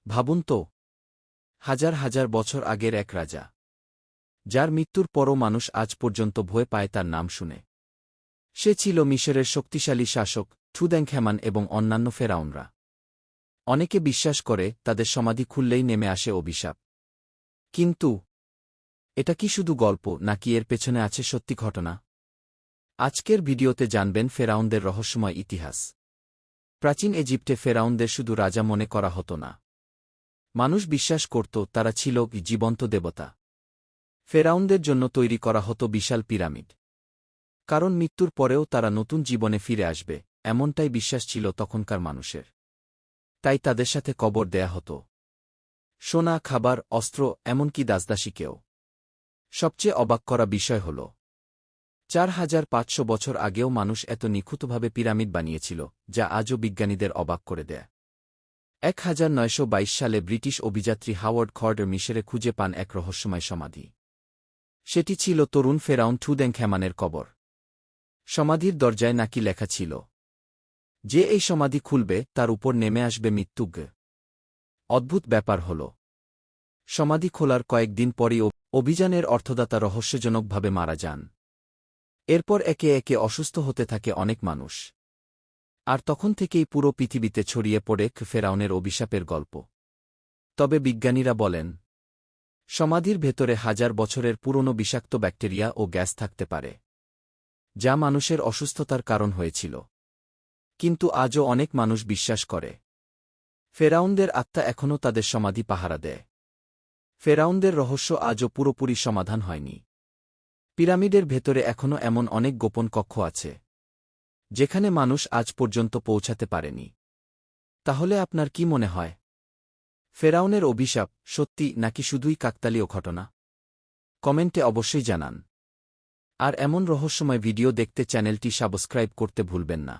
ভাবুন তো, হাজার হাজার বছর আগের এক রাজা, যার মৃত্যুর পরও মানুষ আজ পর্যন্ত ভয় পায় তার নাম শুনে। সে ছিল মিশরের শক্তিশালী শাসক টুতানখামেন এবং অন্যান্য ফেরাউনরা। অনেকে বিশ্বাস করে তাদের সমাধি খুললেই নেমে আসে অভিশাপ। কিন্তু এটা কি শুধু গল্প, নাকি এর পেছনে আছে সত্যি ঘটনা? আজকের ভিডিওতে জানবেন ফেরাউনদের রহস্যময় ইতিহাস। প্রাচীন ইজিপ্টে ফেরাউনদের শুধু রাজা মনে করা হতো না। মানুষ বিশ্বাস করত তারা ছিল জীবন্ত দেবতা। ফেরাউনদের জন্য তৈরি করা হতো বিশাল পিরামিড, কারণ মৃত্যুর পরেও তারা নতুন জীবনে ফিরে আসবে, এমনটাই বিশ্বাস ছিল তখনকার মানুষের। তাই তাদের সাথে কবর দেয়া হতো সোনা, খাবার, অস্ত্র, এমনকি দাসদাসীকেও। সবচেয়ে অবাক করা বিষয় হল ৪৫০০ বছর আগেও মানুষ এত নিখুঁতভাবে পিরামিড বানিয়েছিল, যা আজও বিজ্ঞানীদের অবাক করে দেয়। ১৯২২ সালে ব্রিটিশ অভিযাত্রী হাওয়ার্ড কার্টার মিশরে খুঁজে পান এক রহস্যময় সমাধি। সেটি ছিল তরুণ ফেরাউন টুতানখামেনের কবর। সমাধির দরজায় নাকি লেখা ছিল, যে এই সমাধি খুলবে তার উপর নেমে আসবে মৃত্যু। অদ্ভুত ব্যাপার হল, সমাধি খোলার কয়েকদিন পরই অভিযানের অর্থদাতা রহস্যজনকভাবে মারা যান। এরপর একে একে অসুস্থ হতে থাকে অনেক মানুষ। আর তখন থেকেই পুরো পৃথিবীতে ছড়িয়ে পড়ে ফেরাউনের অভিশাপের গল্প। তবে বিজ্ঞানীরা বলেন, সমাধির ভেতরে হাজার বছরের পুরনো বিষাক্ত ব্যাকটেরিয়া ও গ্যাস থাকতে পারে, যা মানুষের অসুস্থতার কারণ হয়েছিল। কিন্তু আজও অনেক মানুষ বিশ্বাস করে ফেরাউনদের আত্মা এখনও তাদের সমাধি পাহারা দেয়। ফেরাউনদের রহস্য আজও পুরোপুরি সমাধান হয়নি। পিরামিডের ভেতরে এখনও এমন অনেক গোপন কক্ষ আছে, যেখানে মানুষ আজ পর্যন্ত পৌঁছাতে পারেনি। তাহলে আপনার কি মনে হয়, ফেরাউনের অভিশাপ সত্যি নাকি শুধুই কাকতালীয় ঘটনা? কমেন্টে অবশ্যই জানান। আর এমন রহস্যময় ভিডিও দেখতে চ্যানেলটি সাবস্ক্রাইব করতে ভুলবেন না।